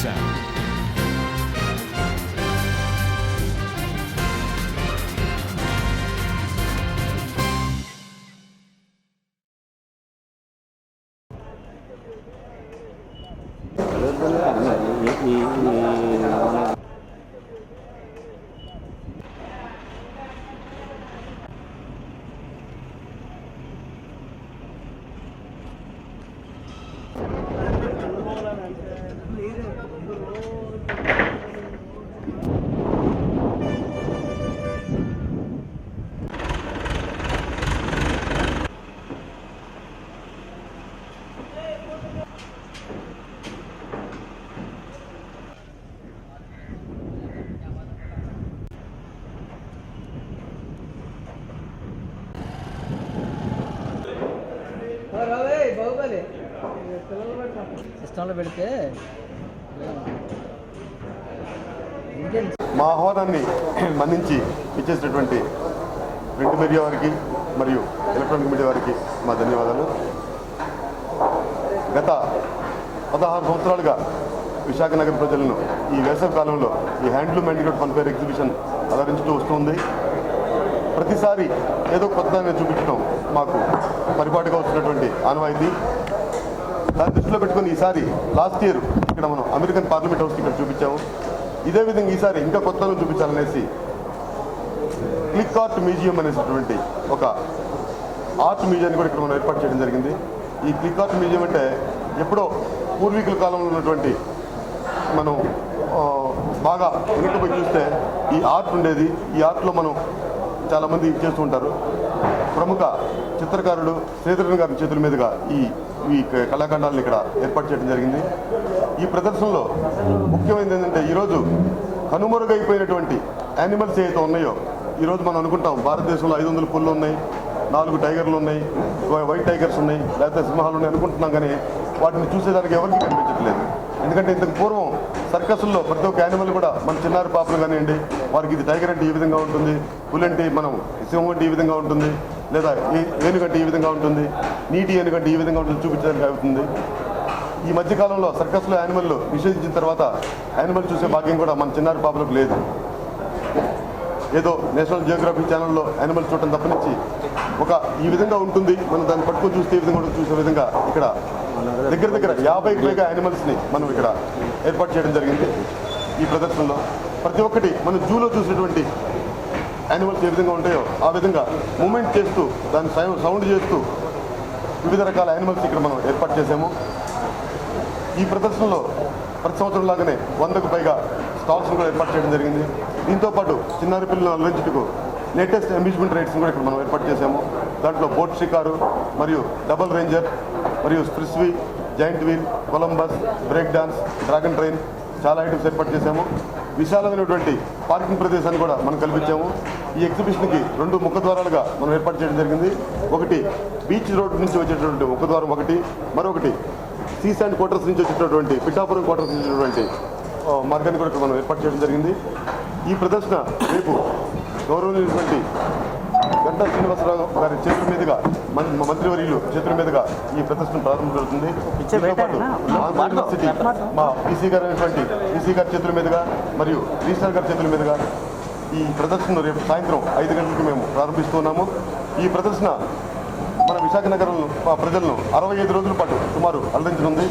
sound. సిస్టంలో పెడితే మా ఆహ్వానాన్ని మన్నించి ఇచ్చేసినటువంటి ప్రింట్ మీడియా వారికి మరియు ఎలక్ట్రానిక్ మీడియా వారికి మా ధన్యవాదాలు. గత 16 సంవత్సరాలుగా విశాఖ నగర ప్రజలను ఈ వేసవి కాలంలో ఈ handloom handicraft fun fair exhibition అలరించుతూ వస్తుంది. ప్రతిసారి ఏదో కొత్తదాన్ని చూపించడం మాకు పరిపాటిగా వస్తున్నటువంటి ఆనవాయితీ. దాన్ని దృష్టిలో పెట్టుకుని ఈసారి లాస్ట్ ఇయర్ ఇక్కడ మనం అమెరికన్ పార్లమెంట్ హౌస్ ఇక్కడ చూపించాము. ఇదే విధంగా ఈసారి ఇంకా కొత్తలను చూపించాలనేసి క్లిక్ ఆర్ట్ మ్యూజియం అనేటటువంటి ఒక ఆర్ట్ మ్యూజియాన్ని కూడా ఇక్కడ మనం ఏర్పాటు చేయడం జరిగింది. ఈ క్లిక్ ఆర్ట్ మ్యూజియం అంటే ఎప్పుడో పూర్వీకుల కాలంలో ఉన్నటువంటి మనం బాగా వెనక్కిపోయి చూస్తే ఈ ఆర్ట్ ఉండేది. ఈ ఆర్ట్లో మనం చాలామంది చేస్తూ ఉంటారు. ప్రముఖ చిత్రకారుడు శ్రీధరన్ గారి చేతుల మీదుగా ఈ కళాఖండాలను ఇక్కడ ఏర్పాటు చేయడం జరిగింది. ఈ ప్రదర్శనలో ముఖ్యమైనది ఏంటంటే ఈరోజు కనుమరుగైపోయినటువంటి యానిమల్స్ ఏవైతే ఉన్నాయో, ఈరోజు మనం అనుకుంటాం భారతదేశంలో 500 పుళ్ళు ఉన్నాయి, 4 టైగర్లు ఉన్నాయి, వైట్ టైగర్స్ ఉన్నాయి, లేకపోతే సింహాలు ఉన్నాయి అనుకుంటున్నాం. కానీ వాటిని చూసేదానికి ఎవరికి కనిపించట్లేదు. ఎందుకంటే ఇంతకు పూర్వం సర్కస్ల్లో ప్రతి ఒక్క యానిమల్ కూడా మన చిన్నారి పాపలు కానివ్వండి, వారికి ఇది టైగర్ అంటే ఈ విధంగా ఉంటుంది, పులి అంటే మనం సింహం అంటే ఈ విధంగా ఉంటుంది, లేదా ఏనుగంటే ఈ విధంగా ఉంటుంది, నీటి ఏనుగంటే ఈ విధంగా ఉంటుంది చూపించడానికి అవుతుంది. ఈ మధ్యకాలంలో సర్కస్లో యానిమల్ నిషేధించిన తర్వాత యానిమల్ చూసే భాగ్యం కూడా మన చిన్నారి పాపలకు లేదు. ఏదో నేషనల్ జియోగ్రఫీ ఛానల్లో యానిమల్ చూడటం తప్పనించి ఒక ఈ విధంగా ఉంటుంది, మనం దాన్ని పట్టుకొని చూస్తే ఈ విధంగా చూసే విధంగా ఇక్కడ దగ్గర 50కి పైగా యానిమల్స్ని మనం ఇక్కడ ఏర్పాటు చేయడం జరిగింది. ఈ ప్రదర్శనలో ప్రతి ఒక్కటి మనం జూలో చూసేటువంటి యానిమల్స్ ఏ విధంగా ఉంటాయో ఆ విధంగా మూమెంట్ చేస్తూ దాన్ని సౌండ్ చేస్తూ వివిధ రకాల యానిమల్స్ ఇక్కడ మనం ఏర్పాటు చేసాము. ఈ ప్రదర్శనలో ప్రతి సంవత్సరం లాగానే 100కు పైగా స్టాల్స్ను కూడా ఏర్పాటు చేయడం జరిగింది. దీంతోపాటు చిన్నారి పిల్లలను అలరించుటకు లేటెస్ట్ అమ్యూజ్మెంట్ రైడ్స్ని కూడా ఇక్కడ మనం ఏర్పాటు చేసాము. దాంట్లో బోట్ షికారు మరియు డబుల్ రేంజర్ మరియు స్ప్రిస్వీ, giant wheel, Columbus, break dance, dragon train చాలా ఐటమ్స్ ఏర్పాటు చేశాము. విశాలమైనటువంటి పార్కింగ్ ప్రదేశాన్ని కూడా మనం కల్పించాము. ఈ ఎగ్జిబిషన్కి 2 ముఖద్వారాలుగా మనం ఏర్పాటు చేయడం జరిగింది. ఒకటి బీచ్ రోడ్ నుంచి వచ్చేటటువంటి ముఖద్వారం ఒకటి, మరొకటి సీ శాండ్ క్వార్టర్స్ నుంచి వచ్చేటటువంటి పిఠాపురం క్వార్టర్స్ నుంచి వచ్చేటువంటి మార్గాన్ని కూడా మనం ఏర్పాటు చేయడం జరిగింది. ఈ ప్రదర్శన రేపు గౌరవనీయులైనటువంటి గంటా శ్రీనివాసరావు గారి చేతుల మీదుగా మంత్రివర్యులు చేతుల మీదుగా ఈ ప్రదర్శన ప్రారంభమవుతుంది. యూనివర్సిటీ మా ఈసీ గారు అయినటువంటి ఈసీ గారి చేతుల మీదుగా మరియు రిజిస్ట్రార్ గారి చేతుల మీదుగా ఈ ప్రదర్శనను రేపు సాయంత్రం 5 గంటలకు మేము ప్రారంభిస్తున్నాము. ఈ ప్రదర్శన మన విశాఖ నగరంలో ప్రజలను 65 రోజుల పాటు సుమారు అలరించనుంది.